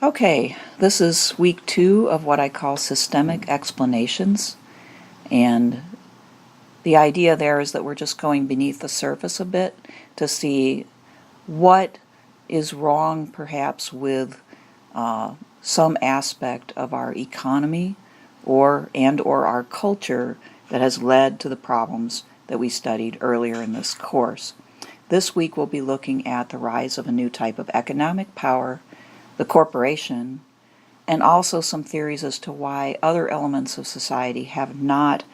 Okay, this is week 2 of what I call systemic explanations, and the idea there is that we're just going beneath the surface a bit to see what is wrong perhaps with some aspect of our economy or our culture that has led to the problems that we studied earlier in this course. This week we'll be looking at the rise of a new type of economic power, the corporation, and also some theories as to why other elements of society have not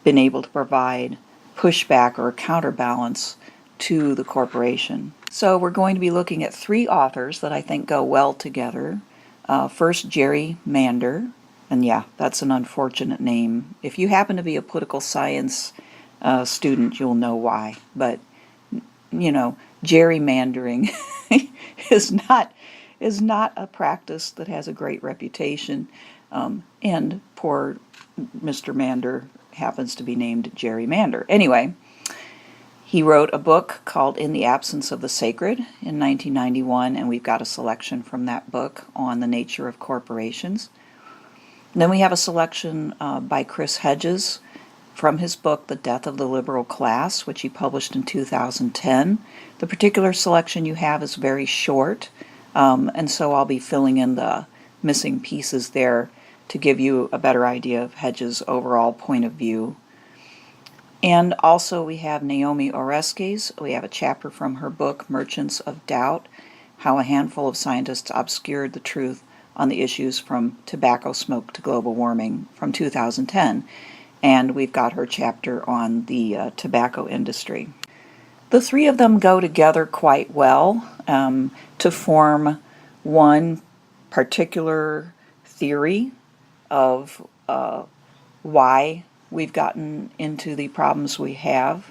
been able to provide pushback or counterbalance to the corporation. So we're going to be looking at 3 authors that I think go well together. First, Jerry Mander, and yeah, that's an unfortunate name. If you happen to be a political science student, you'll know why. But, gerrymandering is not a practice that has a great reputation, and poor Mr. Mander happens to be named Jerry Mander. Anyway, he wrote a book called In the Absence of the Sacred in 1991, and we've got a selection from that book on the nature of corporations. And then we have a selection by Chris Hedges from his book, The Death of the Liberal Class, which he published in 2010. The particular selection you have is very short, and so I'll be filling in the missing pieces there to give you a better idea of Hedges' overall point of view. And also we have Naomi Oreskes. We have a chapter from her book, Merchants of Doubt, How a Handful of Scientists Obscured the Truth on the Issues from Tobacco Smoke to Global Warming, from 2010. And we've got her chapter on the tobacco industry. The 3 of them go together quite well to form one particular theory of why we've gotten into the problems we have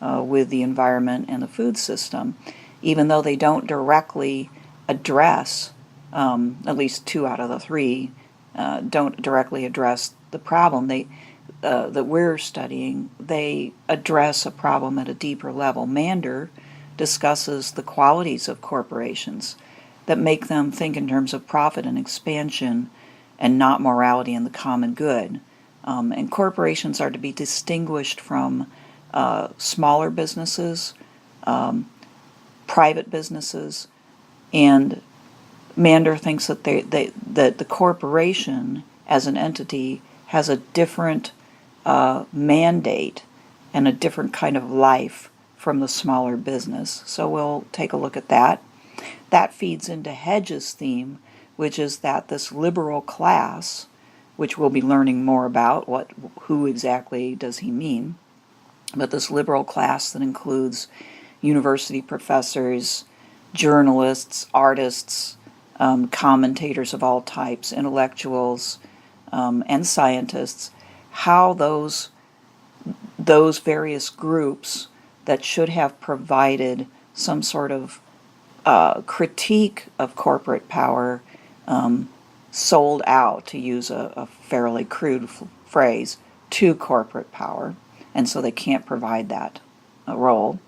with the environment and the food system, even though they don't directly address, at least 2 out of the 3 don't directly address the problem that we're studying. They address a problem at a deeper level. Mander discusses the qualities of corporations that make them think in terms of profit and expansion and not morality and the common good. And corporations are to be distinguished from smaller businesses, private businesses, and Mander thinks that that the corporation as an entity has a different mandate and a different kind of life from the smaller business. So we'll take a look at that. That feeds into Hedges' theme, which is that this liberal class, which we'll be learning more about, who exactly does he mean, but this liberal class that includes university professors, journalists, artists, commentators of all types, intellectuals, and scientists, how those various groups that should have provided some sort of critique of corporate power sold out, to use a fairly crude phrase, to corporate power, and so they can't provide that role.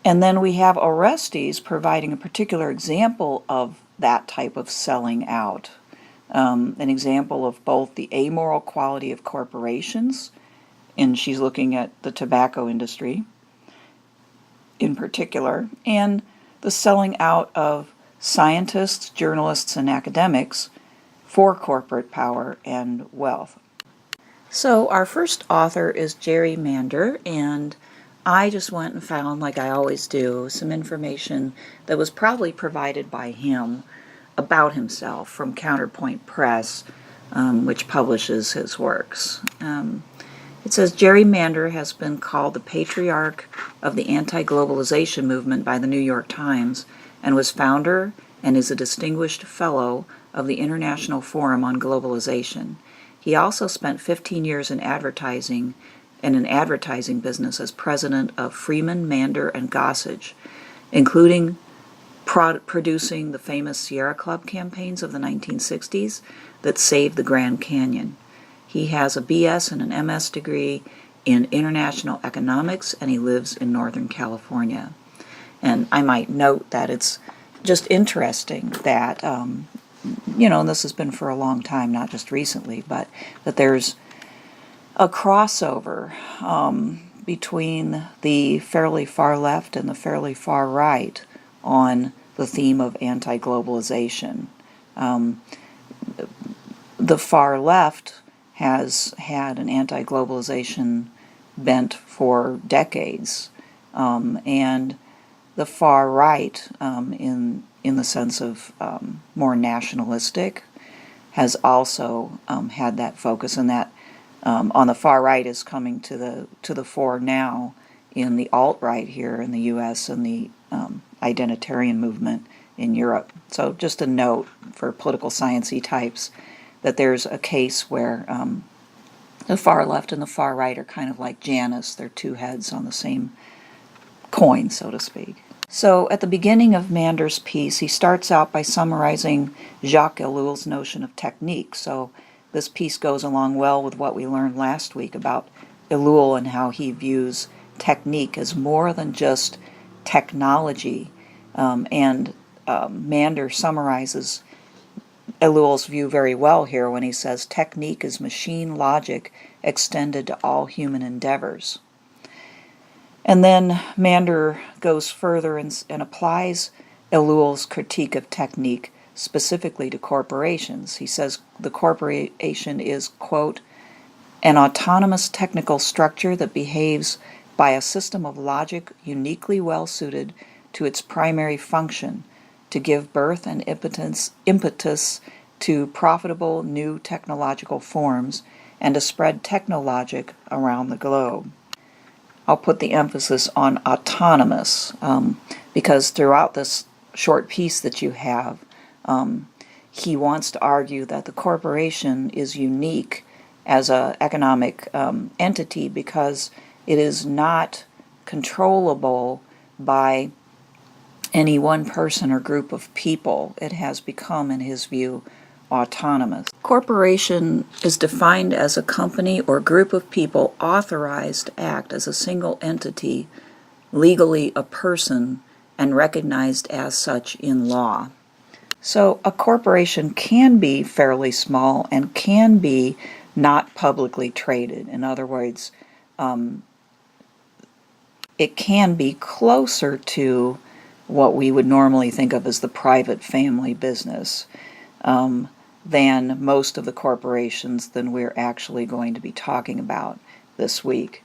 And then we have Orestes providing a particular example of that type of selling out, an example of both the amoral quality of corporations, and she's looking at the tobacco industry in particular, and the selling out of scientists, journalists, and academics for corporate power and wealth. So our first author is Jerry Mander, and I just went and found, like I always do, some information that was probably provided by him about himself from Counterpoint Press, which publishes his works. It says, Jerry Mander has been called the patriarch of the anti-globalization movement by the New York Times, and was founder and is a distinguished fellow of the International Forum on Globalization. He also spent 15 years in advertising business as president of Freeman, Mander, and Gossage, including producing the famous Sierra Club campaigns of the 1960s that saved the Grand Canyon. He has a BS and an MS degree in international economics, and he lives in Northern California. And I might note that it's just interesting that and this has been for a long time, not just recently, but that there's a crossover between the fairly far left and the fairly far right on the theme of anti-globalization. The far left has had an anti-globalization bent for decades, and the far right, in the sense of more nationalistic, has also had that focus, and that on the far right is coming to the fore now in the alt-right here in the U.S. and the identitarian movement in Europe. So just a note for political science-y types that there's a case where the far left and the far right are kind of like Janus. They're two heads on the same coin, so to speak. So at the beginning of Mander's piece, he starts out by summarizing Jacques Ellul's notion of technique. So this piece goes along well with what we learned last week about Ellul and how he views technique as more than just technology. Mander summarizes Ellul's view very well here when he says technique is machine logic extended to all human endeavors. And then Mander goes further and applies Ellul's critique of technique specifically to corporations. He says the corporation is, quote, an autonomous technical structure that behaves by a system of logic uniquely well suited to its primary function, to give birth and impetus to profitable new technological forms and to spread technologic around the globe. I'll put the emphasis on autonomous because throughout this short piece that you have, he wants to argue that the corporation is unique as an economic entity because it is not controllable by any one person or group of people. It has become, in his view, autonomous. Corporation is defined as a company or group of people authorized to act as a single entity, legally a person, and recognized as such in law. So a corporation can be fairly small and can be not publicly traded. In other words, it can be closer to what we would normally think of as the private family business than most of the corporations than we're actually going to be talking about this week.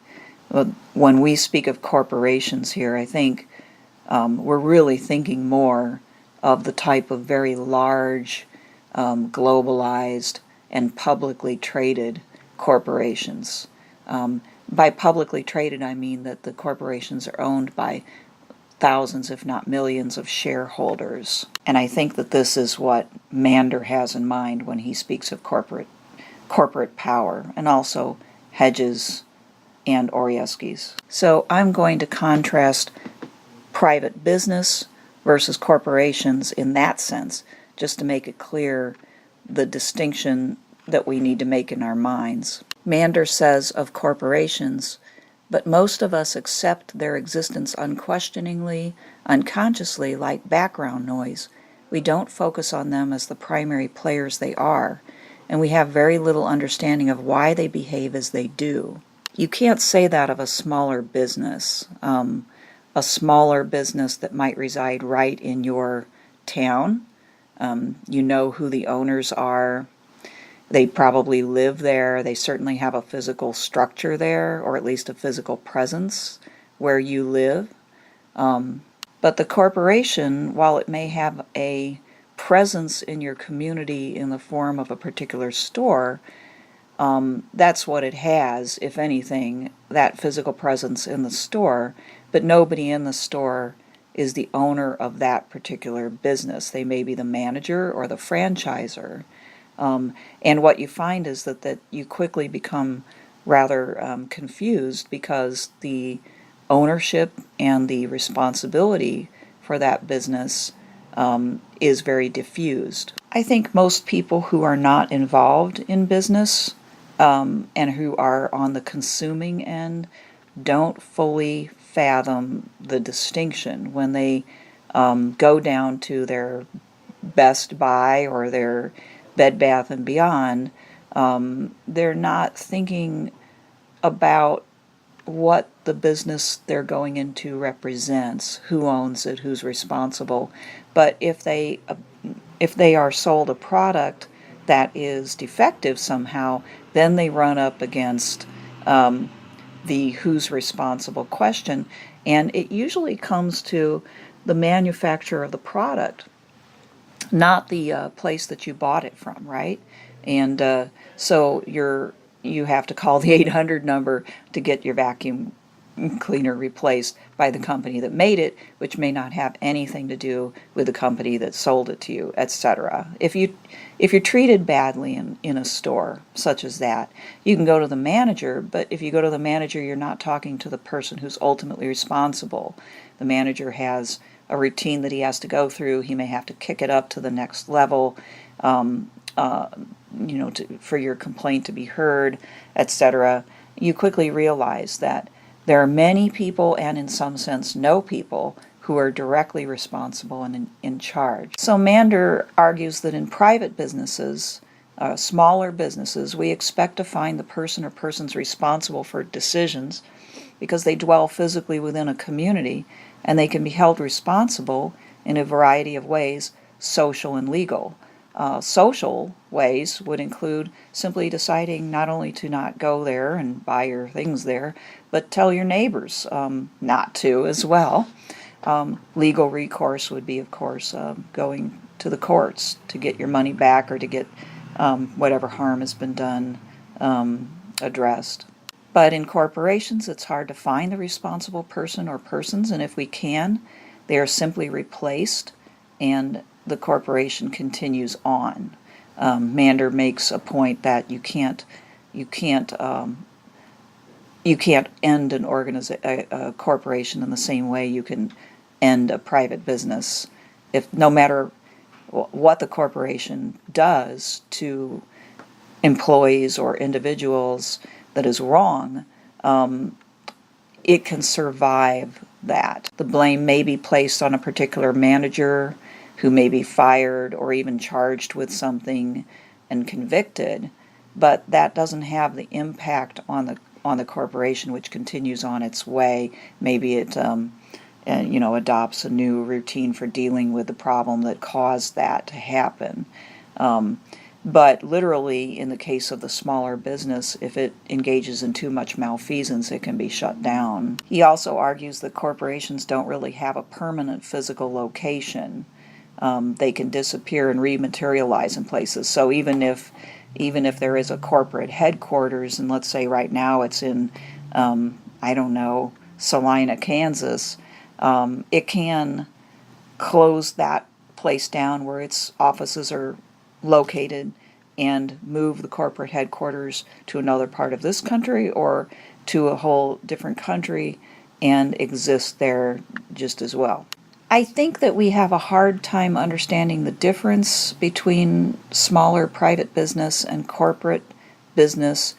When we speak of corporations here, I think we're really thinking more of the type of very large, globalized, and publicly traded corporations. By publicly traded, I mean that the corporations are owned by thousands, if not millions, of shareholders. And I think that this is what Mander has in mind when he speaks of corporate power, and also Hedges and Oreskes. So I'm going to contrast private business versus corporations in that sense, just to make it clear the distinction that we need to make in our minds. Mander says of corporations, but most of us accept their existence unquestioningly, unconsciously, like background noise. We don't focus on them as the primary players they are, and we have very little understanding of why they behave as they do. You can't say that of a smaller business. A smaller business that might reside right in your town. You know who the owners are. They probably live there. They certainly have a physical structure there, or at least a physical presence where you live. But the corporation, while it may have a presence in your community in the form of a particular store, that's what it has, if anything, that physical presence in the store. But nobody in the store is the owner of that particular business. They may be the manager or the franchisor. And what you find is that you quickly become rather confused because the ownership and the responsibility for that business is very diffused. I think most people who are not involved in business and who are on the consuming end don't fully fathom the distinction when they go down to their Best Buy or their Bed Bath and Beyond, they're not thinking about what the business they're going into represents, who owns it, who's responsible. But if they are sold a product that is defective somehow, then they run up against the who's responsible question, and it usually comes to the manufacturer of the product, not the place that you bought it from, right? And so you have to call the 800 number to get your vacuum cleaner replaced by the company that made it, which may not have anything to do with the company that sold it to you, etc. If you're treated badly in a store such as that, you can go to the manager, but if you go to the manager, you're not talking to the person who's ultimately responsible. The manager has a routine that he has to go through. He may have to kick it up to the next level, for your complaint to be heard, etc. You quickly realize that there are many people, and in some sense no people, who are directly responsible and in charge. So Mander argues that in private businesses, smaller businesses, we expect to find the person or persons responsible for decisions because they dwell physically within a community, and they can be held responsible in a variety of ways, social and legal. Social ways would include simply deciding not only to not go there and buy your things there, but tell your neighbors not to as well. Legal recourse would be, of course, going to the courts to get your money back or to get whatever harm has been done addressed. But in corporations, it's hard to find the responsible person or persons, and if we can, they are simply replaced and the corporation continues on. Mander makes a point that you can't end a corporation in the same way you can end a private business. If no matter what the corporation does to employees or individuals that is wrong, it can survive that. The blame may be placed on a particular manager who may be fired or even charged with something and convicted, but that doesn't have the impact on the corporation, which continues on its way. Maybe it adopts a new routine for dealing with the problem that caused that to happen. But literally, in the case of the smaller business, if it engages in too much malfeasance, it can be shut down. He also argues that corporations don't really have a permanent physical location. They can disappear and rematerialize in places. So even if there is a corporate headquarters, and let's say right now it's in, Salina, Kansas, it can close that place down where its offices are located and move the corporate headquarters to another part of this country or to a whole different country and exist there just as well. I think that we have a hard time understanding the difference between smaller private business and corporate business,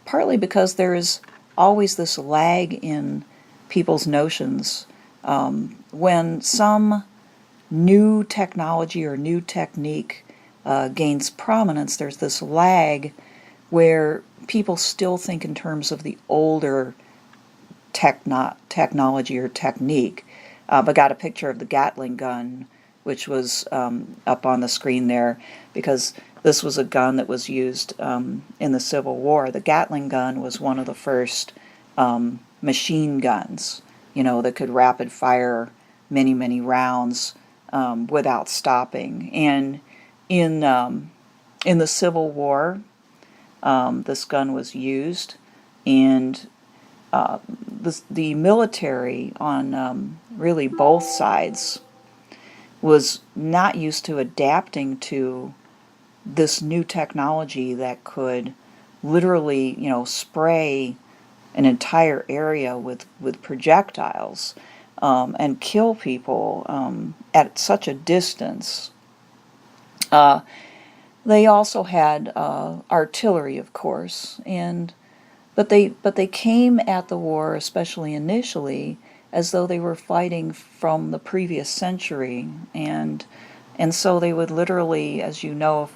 partly because there is always this lag in people's notions. When some new technology or new technique gains prominence, there's this lag where people still think in terms of the older technology or technique. I got a picture of the Gatling gun, which was up on the screen there, because this was a gun that was used in the Civil War. The Gatling gun was one of the first machine guns, that could rapid fire many, many rounds without stopping. And in the Civil War, this gun was used, and the military on really both sides was not used to adapting to this new technology that could literally, spray an entire area with projectiles and kill people at such a distance. They also had artillery, of course, but they came at the war, especially initially, as though they were fighting from the previous century, and And so they would literally, as you know,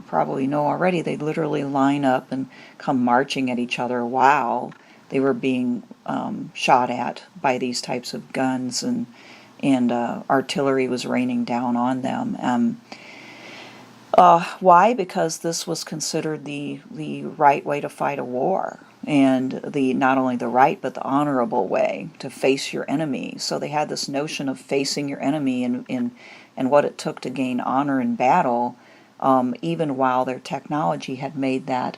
probably know already, they'd literally line up and come marching at each other while they were being shot at by these types of guns, and artillery was raining down on them. Why? Because this was considered the right way to fight a war, and the not only the right but the honorable way to face your enemy. So they had this notion of facing your enemy and what it took to gain honor in battle, even while their technology had made that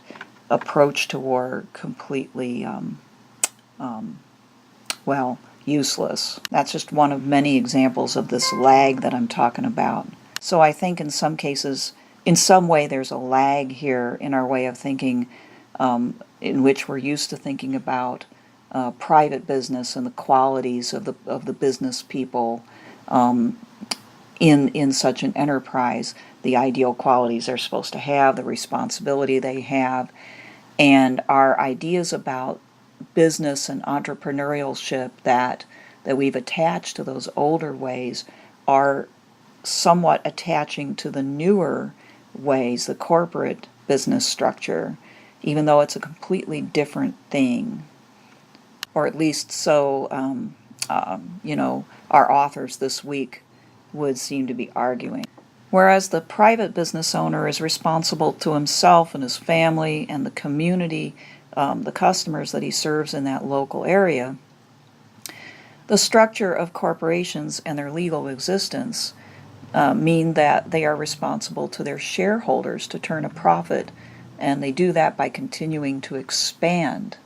approach to war completely, well, useless. That's just one of many examples of this lag that I'm talking about. So I think in some cases, in some way, there's a lag here in our way of thinking, in which we're used to thinking about private business and the qualities of the business people in such an enterprise, the ideal qualities they're supposed to have, the responsibility they have, and our ideas about business and entrepreneurship that we've attached to those older ways are somewhat attaching to the newer ways, the corporate business structure, even though it's a completely different thing. Or at least so, our authors this week would seem to be arguing. Whereas the private business owner is responsible to himself and his family and the community, the customers that he serves in that local area, the structure of corporations and their legal existence mean that they are responsible to their shareholders to turn a profit, and they do that by continuing to expand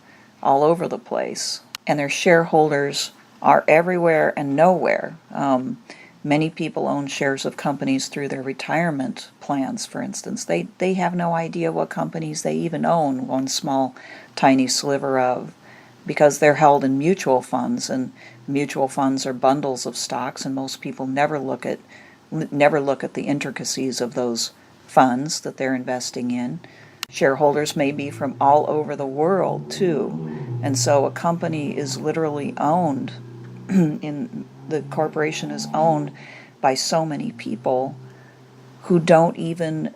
all over the place. And their shareholders are everywhere and nowhere. Many people own shares of companies through their retirement plans, for instance. They have no idea what companies they even own one small, tiny sliver of, because they're held in mutual funds, and mutual funds are bundles of stocks, and most people never look at the intricacies of those funds that they're investing in. Shareholders may be from all over the world too, and so a company is literally owned the corporation is owned by so many people who don't even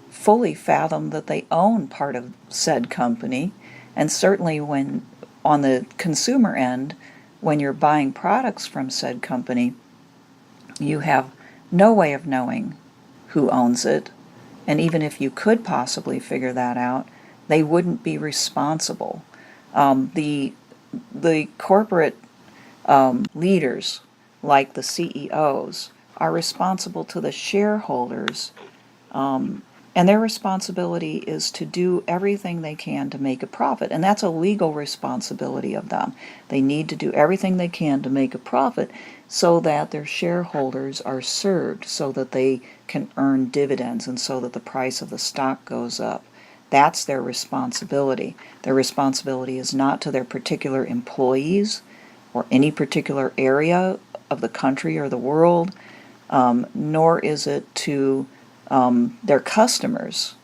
fully fathom that they own part of said company. And certainly when on the consumer end, when you're buying products from said company, you have no way of knowing who owns it. And even if you could possibly figure that out, they wouldn't be responsible. The corporate leaders, like the CEOs, are responsible to the shareholders, and their responsibility is to do everything they can to make a profit, and that's a legal responsibility of them. They need to do everything they can to make a profit so that their shareholders are served, so that they can earn dividends, and so that the price of the stock goes up. That's their responsibility. Their responsibility is not to their particular employees or any particular area of the country or the world, nor is it to their customers.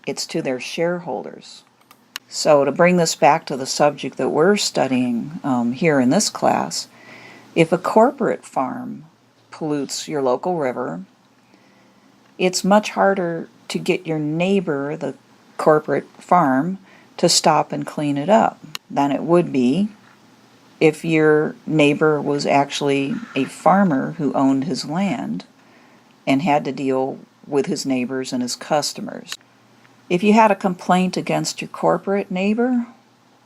It's to their shareholders. So to bring this back to the subject that we're studying here in this class, if a corporate farm pollutes your local river, it's much harder to get your neighbor, the corporate farm, to stop and clean it up than it would be if your neighbor was actually a farmer who owned his land and had to deal with his neighbors and his customers. If you had a complaint against your corporate neighbor,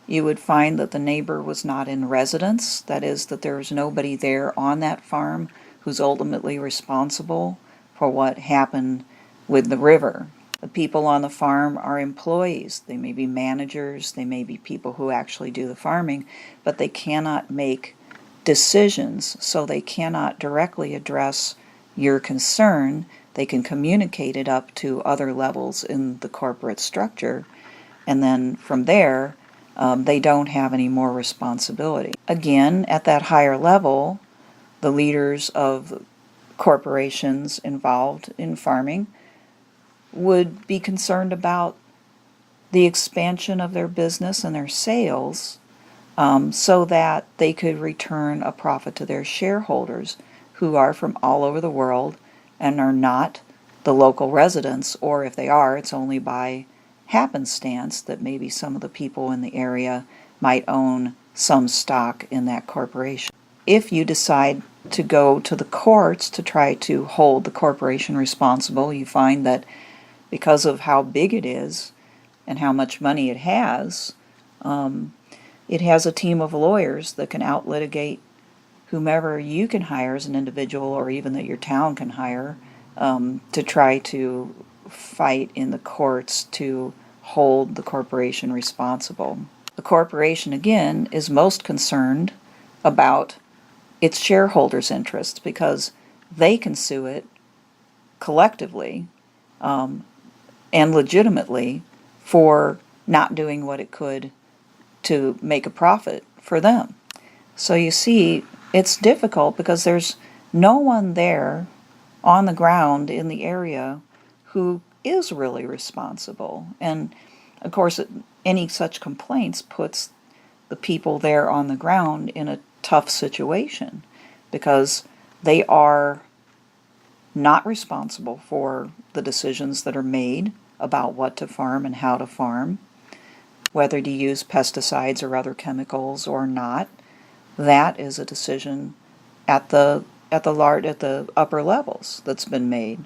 you would find that the neighbor was not in residence, that is, that there was nobody there on that farm who's ultimately responsible for what happened with the river. The people on the farm are employees. They may be managers, they may be people who actually do the farming, but they cannot make decisions, so they cannot directly address your concern. They can communicate it up to other levels in the corporate structure, and then from there, they don't have any more responsibility. Again, at that higher level, the leaders of corporations involved in farming would be concerned about the expansion of their business and their sales, so that they could return a profit to their shareholders, who are from all over the world, and are not the local residents, or if they are, it's only by happenstance that maybe some of the people in the area might own some stock in that corporation. If you decide to go to the courts to try to hold the corporation responsible, you find that because of how big it is and how much money it has a team of lawyers that can out-litigate whomever you can hire as an individual, or even that your town can hire, to try to fight in the courts to hold the corporation responsible. The corporation, again, is most concerned about its shareholders' interests because they can sue it collectively and legitimately for not doing what it could to make a profit for them. So you see, it's difficult because there's no one there on the ground in the area who is really responsible. And of course, any such complaints puts the people there on the ground in a tough situation because they are not responsible for the decisions that are made about what to farm and how to farm, whether to use pesticides or other chemicals or not. That is a decision at the upper levels that's been made.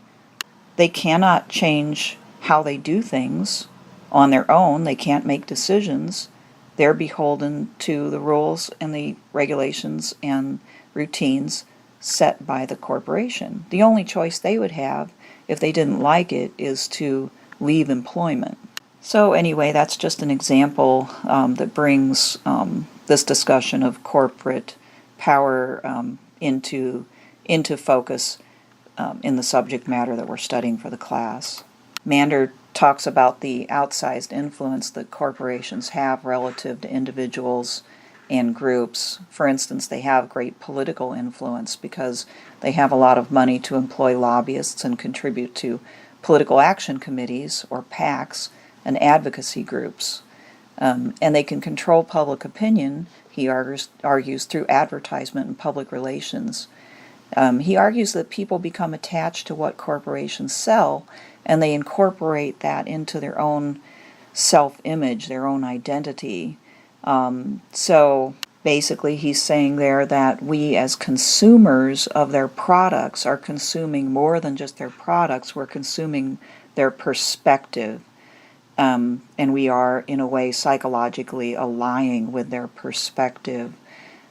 They cannot change how they do things on their own. They can't make decisions. They're beholden to the rules and the regulations and routines set by the corporation. The only choice they would have if they didn't like it is to leave employment. So anyway, that's just an example that brings this discussion of corporate power into focus in the subject matter that we're studying for the class. Mander talks about the outsized influence that corporations have relative to individuals and groups. For instance, they have great political influence because they have a lot of money to employ lobbyists and contribute to political action committees, or PACs, and advocacy groups. And they can control public opinion, he argues, through advertisement and public relations. He argues that people become attached to what corporations sell, and they incorporate that into their own self-image, their own identity. So basically he's saying there that we as consumers of their products are consuming more than just their products, we're consuming their perspective. And we are, in a way, psychologically allying with their perspective,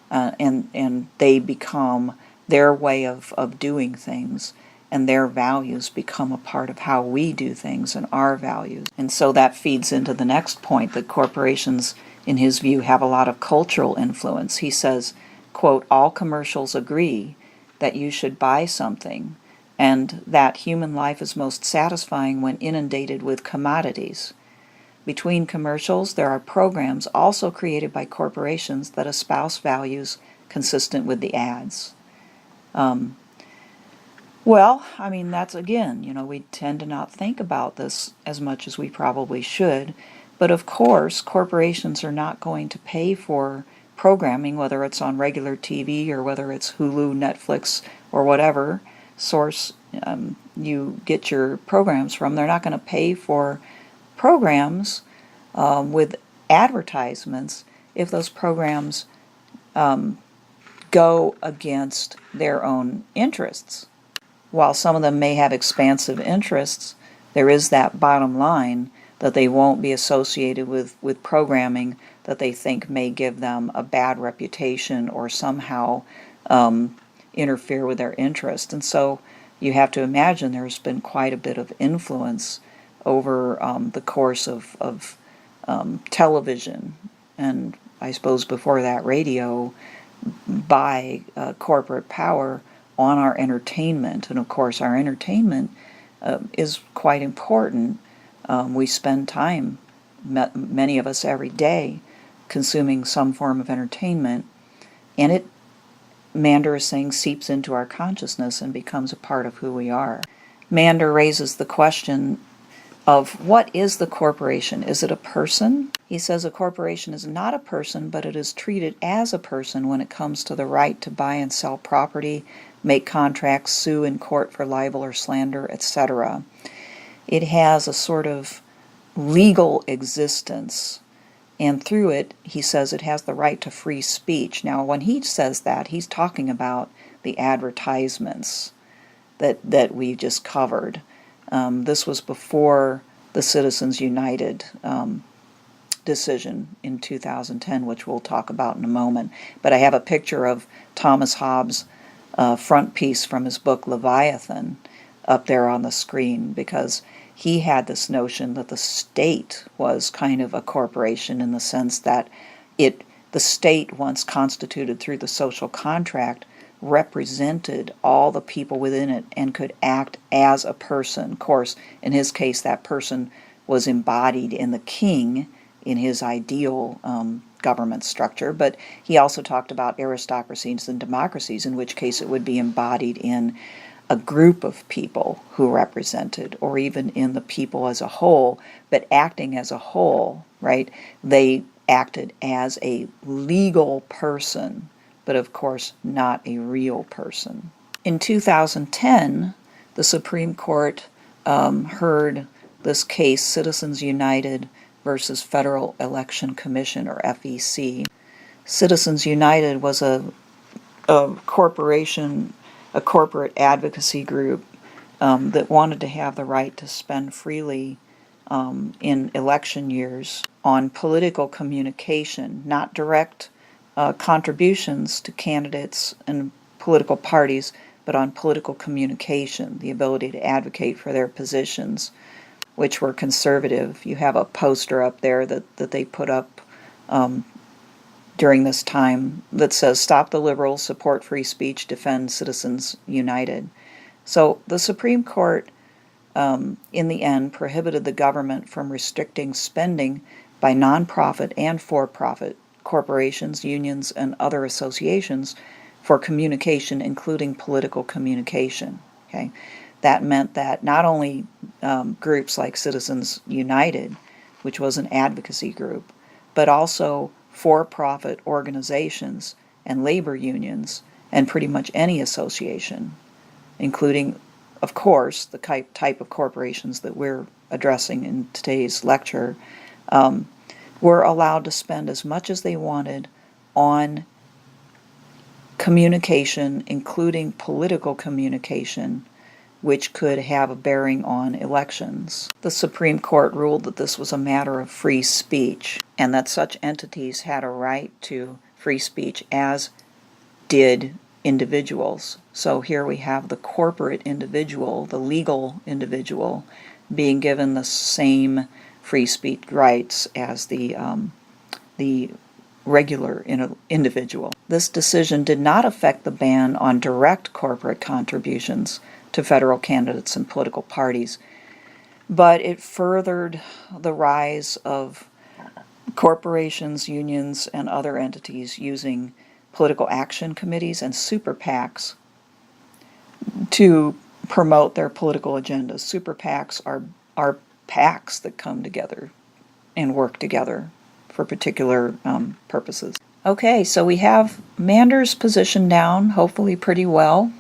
and they become their way of doing things, and their values become a part of how we do things and our values. And so that feeds into the next point, that corporations, in his view, have a lot of cultural influence. He says, quote, "All commercials agree that you should buy something, and that human life is most satisfying when inundated with commodities. Between commercials, there are programs also created by corporations that espouse values consistent with the ads." Well, I mean, that's, again, we tend to not think about this as much as we probably should. But of course, corporations are not going to pay for programming, whether it's on regular TV or whether it's Hulu, Netflix, or whatever source you get your programs from. They're not going to pay for programs with advertisements if those programs go against their own interests. While some of them may have expansive interests, there is that bottom line that they won't be associated with programming that they think may give them a bad reputation or somehow interfere with their interest. And so you have to imagine there's been quite a bit of influence over the course of television, and I suppose before that radio, by corporate power on our entertainment. And of course our entertainment is quite important. We spend time, many of us every day, consuming some form of entertainment, and it, Mander is saying, seeps into our consciousness and becomes a part of who we are. Mander raises the question of, what is the corporation? Is it a person? He says a corporation is not a person, but it is treated as a person when it comes to the right to buy and sell property, make contracts, sue in court for libel or slander, etc. It has a sort of legal existence, and through it, he says it has the right to free speech. Now, when he says that, he's talking about the advertisements that we just covered. This was before the Citizens United decision in 2010, which we'll talk about in a moment. But I have a picture of Thomas Hobbes' front piece from his book Leviathan up there on the screen, because he had this notion that the state was kind of a corporation in the sense that the state, once constituted through the social contract, represented all the people within it and could act as a person. Of course, in his case, that person was embodied in the king in his ideal government structure, but he also talked about aristocracies and democracies, in which case it would be embodied in a group of people who represented, or even in the people as a whole, but acting as a whole, right? They acted as a legal person, but of course not a real person. In 2010, the Supreme Court heard this case, Citizens United versus Federal Election Commission, or FEC. Citizens United was a corporation, a corporate advocacy group that wanted to have the right to spend freely in election years on political communication, not direct contributions to candidates and political parties, but on political communication, the ability to advocate for their positions, which were conservative. You have a poster up there that they put up during this time that says, "Stop the liberals, support free speech, defend Citizens United." So the Supreme Court, in the end, prohibited the government from restricting spending by nonprofit and for-profit corporations, unions, and other associations for communication, including political communication. Okay, that meant that not only groups like Citizens United, which was an advocacy group, but also for-profit organizations and labor unions, and pretty much any association, including, of course, the type of corporations that we're addressing in today's lecture, were allowed to spend as much as they wanted on communication, including political communication, which could have a bearing on elections. The Supreme Court ruled that this was a matter of free speech, and that such entities had a right to free speech, as did individuals. So here we have the corporate individual, the legal individual, being given the same free speech rights as the regular individual. This decision did not affect the ban on direct corporate contributions to federal candidates and political parties, but it furthered the rise of corporations, unions, and other entities using political action committees and super PACs to promote their political agendas. Super PACs are PACs that come together and work together for particular purposes. Okay, so we have Mander's position down, hopefully pretty well.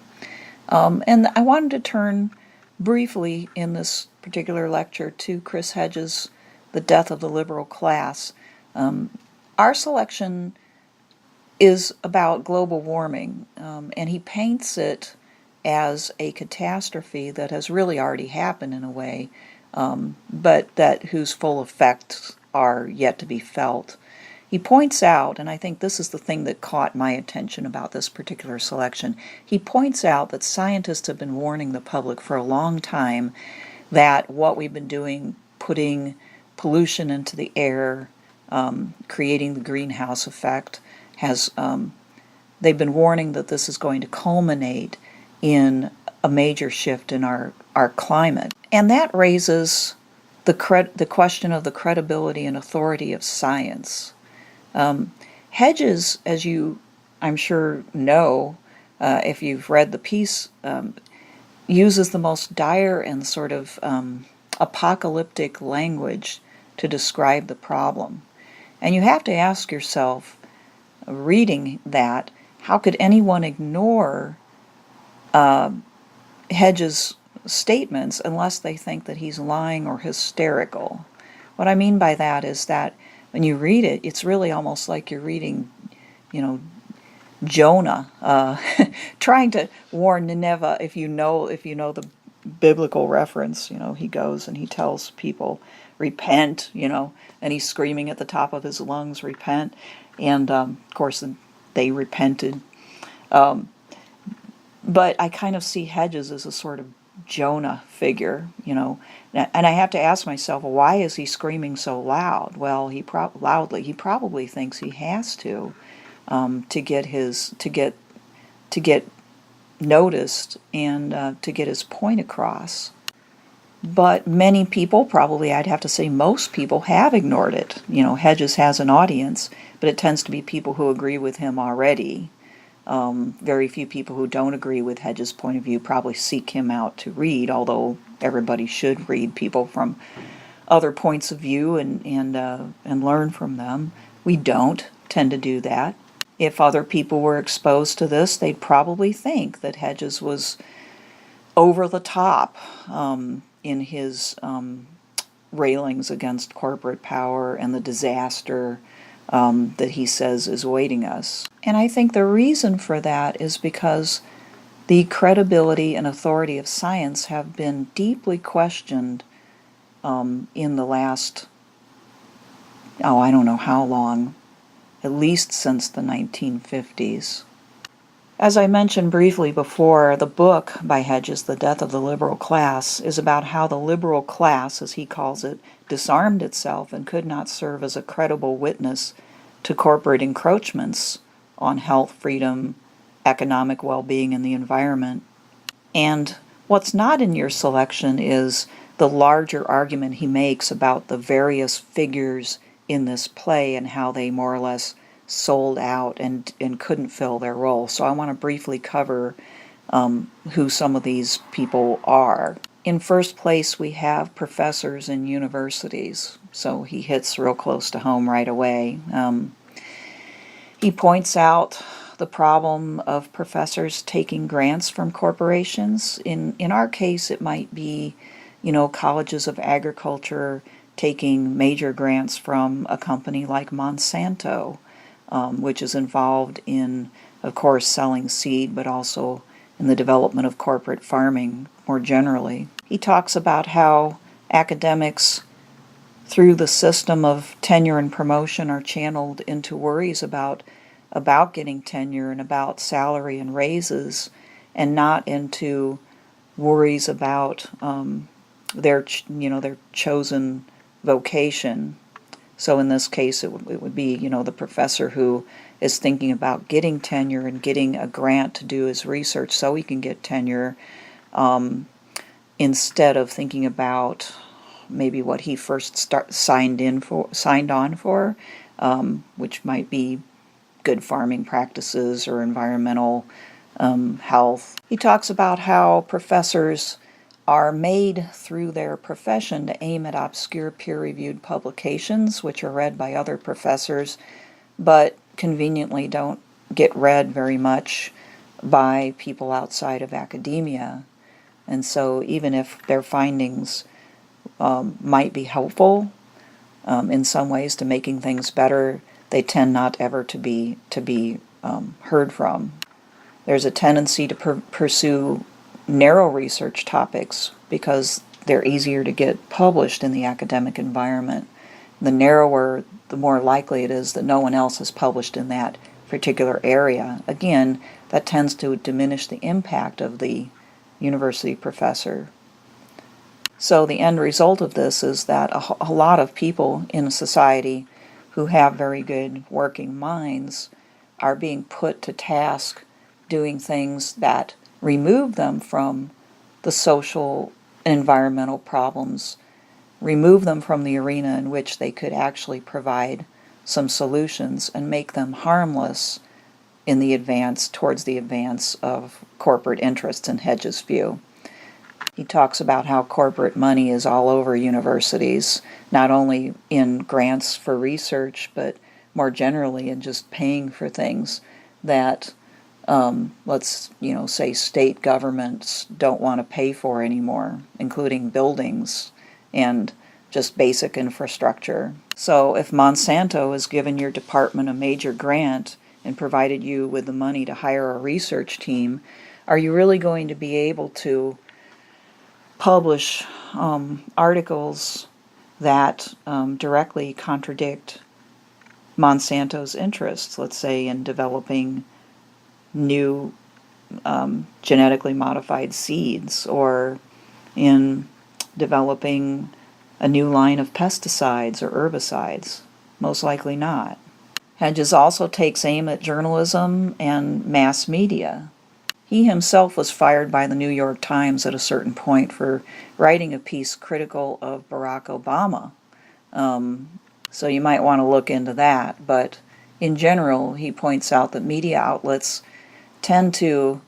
And I wanted to turn briefly in this particular lecture to Chris Hedges' The Death of the Liberal Class. Our selection is about global warming, and he paints it as a catastrophe that has really already happened in a way, but whose full effects are yet to be felt. He points out, and I think this is the thing that caught my attention about this particular selection, he points out that scientists have been warning the public for a long time that what we've been doing, putting pollution into the air, creating the greenhouse effect, they've been warning that this is going to culminate in a major shift in our climate. And that raises the question of the credibility and authority of science. Hedges, as you, I'm sure, know, if you've read the piece, uses the most dire and sort of apocalyptic language to describe the problem. And you have to ask yourself, reading that, how could anyone ignore Hedges' statements unless they think that he's lying or hysterical? What I mean by that is that when you read it, it's really almost like you're reading, you know, Jonah trying to warn Nineveh. If you know the biblical reference, he goes and he tells people, repent, and he's screaming at the top of his lungs, repent. And of course they repented. But I kind of see Hedges as a sort of Jonah figure, and I have to ask myself, well, why is he screaming so loud? Well, he probably thinks he has to get noticed and to get his point across. But many people, probably I'd have to say most people, have ignored it. Hedges has an audience, but it tends to be people who agree with him already. Very few people who don't agree with Hedges' point of view probably seek him out to read, although everybody should read people from other points of view and learn from them. We don't tend to do that. If other people were exposed to this, they'd probably think that Hedges was over the top in his railings against corporate power and the disaster that he says is awaiting us. And I think the reason for that is because the credibility and authority of science have been deeply questioned in the last, I don't know how long, at least since the 1950s. As I mentioned briefly before, the book by Hedges, The Death of the Liberal Class, is about how the liberal class, as he calls it, disarmed itself and could not serve as a credible witness to corporate encroachments on health, freedom, economic well-being, and the environment. And what's not in your selection is the larger argument he makes about the various figures in this play and how they more or less sold out and couldn't fill their role. So I want to briefly cover who some of these people are. In first place, we have professors in universities. So he hits real close to home right away. He points out the problem of professors taking grants from corporations. In our case, it might be, colleges of agriculture taking major grants from a company like Monsanto, which is involved in, of course, selling seed, but also in the development of corporate farming more generally. He talks about how academics, through the system of tenure and promotion, are channeled into worries about getting tenure and about salary and raises, and not into worries about their chosen vocation. So in this case, it would be, the professor who is thinking about getting tenure and getting a grant to do his research so he can get tenure, instead of thinking about maybe what he first signed on for, which might be good farming practices or environmental health. He talks about how professors are made through their profession to aim at obscure peer-reviewed publications, which are read by other professors, but conveniently don't get read very much by people outside of academia. And so even if their findings might be helpful in some ways to making things better, they tend not ever to be heard from. There's a tendency to pursue narrow research topics because they're easier to get published in the academic environment. The narrower, the more likely it is that no one else has published in that particular area. Again, that tends to diminish the impact of the university professor. So the end result of this is that a lot of people in a society who have very good working minds are being put to task doing things that remove them from the social and environmental problems, remove them from the arena in which they could actually provide some solutions, and make them harmless towards the advance of corporate interests in Hedges' view. He talks about how corporate money is all over universities, not only in grants for research, but more generally in just paying for things that, let's say state governments don't want to pay for anymore, including buildings and just basic infrastructure. So if Monsanto has given your department a major grant and provided you with the money to hire a research team, are you really going to be able to publish articles that directly contradict Monsanto's interests, let's say in developing new genetically modified seeds, or in developing a new line of pesticides or herbicides? Most likely not. Hedges also takes aim at journalism and mass media. He himself was fired by the New York Times at a certain point for writing a piece critical of Barack Obama. So you might want to look into that. But in general, he points out that media outlets tend to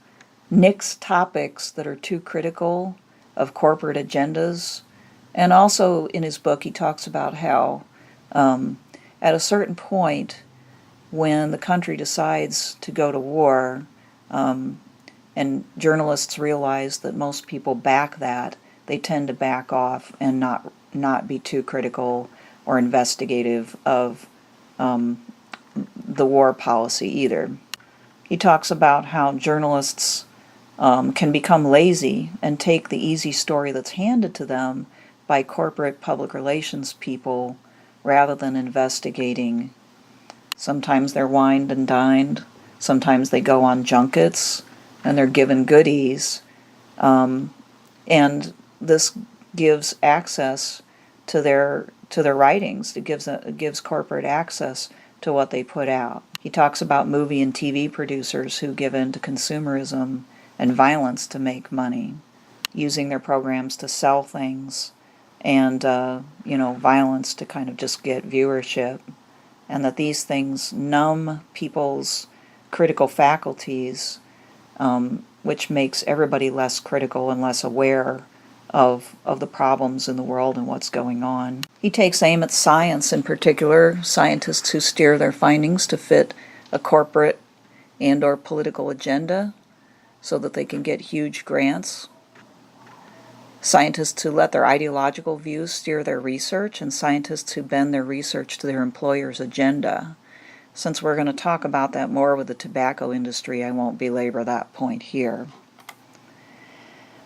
nix topics that are too critical of corporate agendas. And also in his book, he talks about how at a certain point, when the country decides to go to war, and journalists realize that most people back that, they tend to back off and not be too critical or investigative of the war policy either. He talks about how journalists can become lazy and take the easy story that's handed to them by corporate public relations people rather than investigating. Sometimes they're wined and dined, sometimes they go on junkets, and they're given goodies, and this gives access to their writings. It gives corporate access to what they put out. He talks about movie and TV producers who give in to consumerism and violence to make money, using their programs to sell things, and violence to kind of just get viewership, and that these things numb people's critical faculties, which makes everybody less critical and less aware of the problems in the world and what's going on. He takes aim at science, in particular, scientists who steer their findings to fit a corporate and or political agenda so that they can get huge grants. Scientists who let their ideological views steer their research, and scientists who bend their research to their employer's agenda. Since we're going to talk about that more with the tobacco industry, I won't belabor that point here.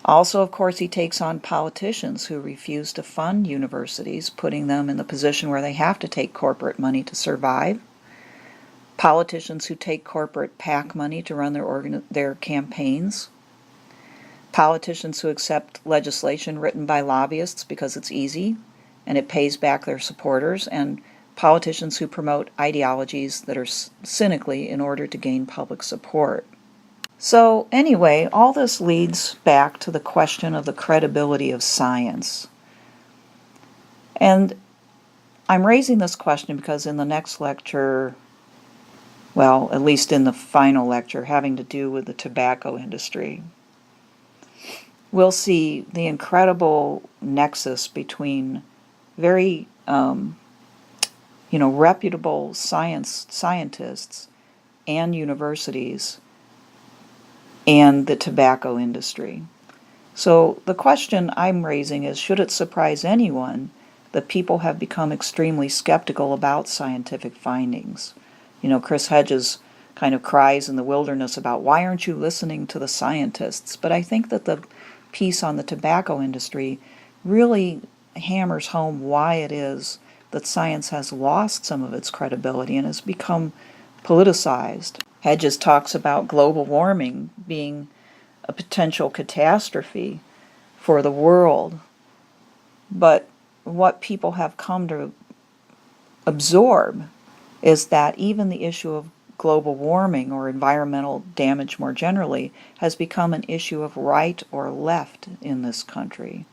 Also, of course, he takes on politicians who refuse to fund universities, putting them in the position where they have to take corporate money to survive. Politicians who take corporate PAC money to run their campaigns. Politicians who accept legislation written by lobbyists because it's easy and it pays back their supporters, and politicians who promote ideologies that are cynically in order to gain public support. So anyway, all this leads back to the question of the credibility of science. And I'm raising this question because in the next lecture, well, at least in the final lecture having to do with the tobacco industry, we'll see the incredible nexus between very reputable scientists and universities and the tobacco industry. So the question I'm raising is, should it surprise anyone that people have become extremely skeptical about scientific findings? Chris Hedges kind of cries in the wilderness about, why aren't you listening to the scientists? But I think that the piece on the tobacco industry really hammers home why it is that science has lost some of its credibility and has become politicized. Hedges talks about global warming being a potential catastrophe for the world, but what people have come to absorb is that even the issue of global warming or environmental damage more generally has become an issue of right or left in this country.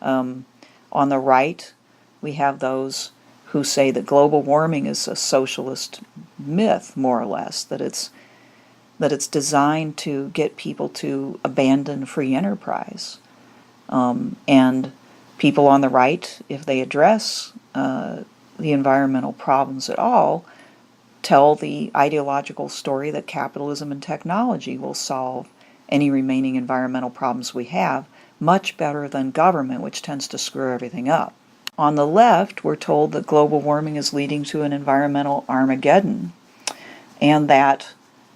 On the right, we have those who say that global warming is a socialist myth, more or less, that it's designed to get people to abandon free enterprise. And people on the right, if they address the environmental problems at all, tell the ideological story that capitalism and technology will solve any remaining environmental problems we have much better than government, which tends to screw everything up. On the left, we're told that global warming is leading to an environmental Armageddon, and that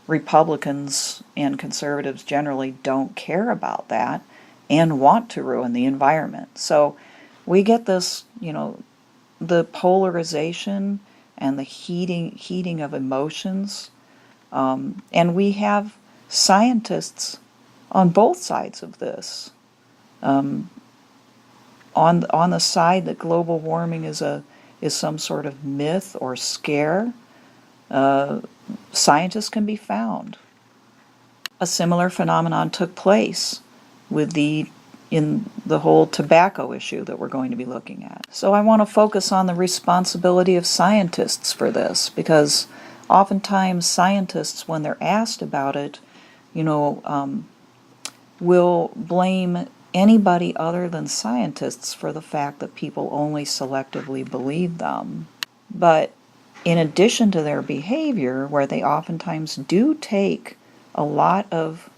Republicans and conservatives generally don't care about that and want to ruin the environment. So we get this, the polarization and the heating of emotions, and we have scientists on both sides of this. On the side that global warming is some sort of myth or scare, scientists can be found. A similar phenomenon took place in the whole tobacco issue that we're going to be looking at. So I want to focus on the responsibility of scientists for this, because oftentimes scientists, when they're asked about it, will blame anybody other than scientists for the fact that people only selectively believe them. But in addition to their behavior, where they oftentimes do take a lot of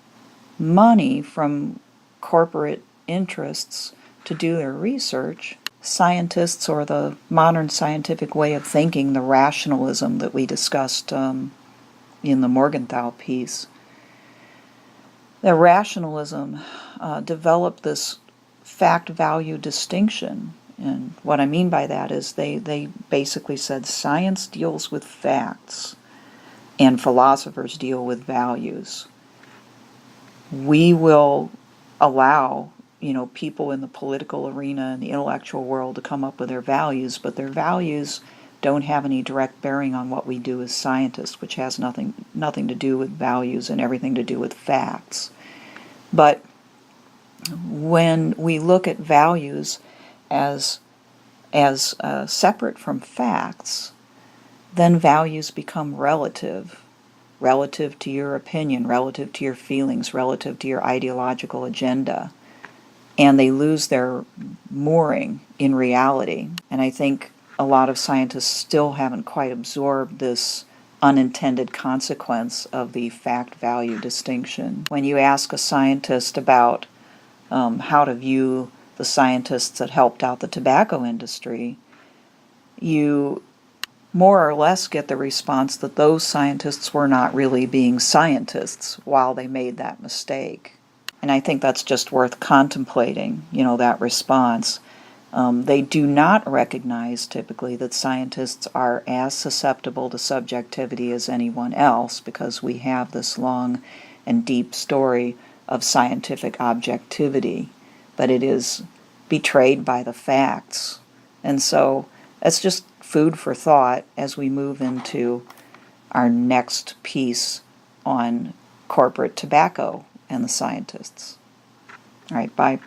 money from corporate interests to do their research, scientists, or the modern scientific way of thinking, the rationalism that we discussed in the Morgenthau piece, the rationalism developed this fact-value distinction. And what I mean by that is they basically said science deals with facts and philosophers deal with values. We will allow, people in the political arena and the intellectual world to come up with their values, but their values don't have any direct bearing on what we do as scientists, which has nothing to do with values and everything to do with facts. But when we look at values as separate from facts, then values become relative to your opinion, relative to your feelings, relative to your ideological agenda, and they lose their mooring in reality. And I think a lot of scientists still haven't quite absorbed this unintended consequence of the fact-value distinction. When you ask a scientist about how to view the scientists that helped out the tobacco industry, you more or less get the response that those scientists were not really being scientists while they made that mistake. And I think that's just worth contemplating, that response. They do not recognize typically that scientists are as susceptible to subjectivity as anyone else, because we have this long and deep story of scientific objectivity, but it is betrayed by the facts. And so that's just food for thought as we move into our next piece on corporate tobacco and the scientists. All right, bye.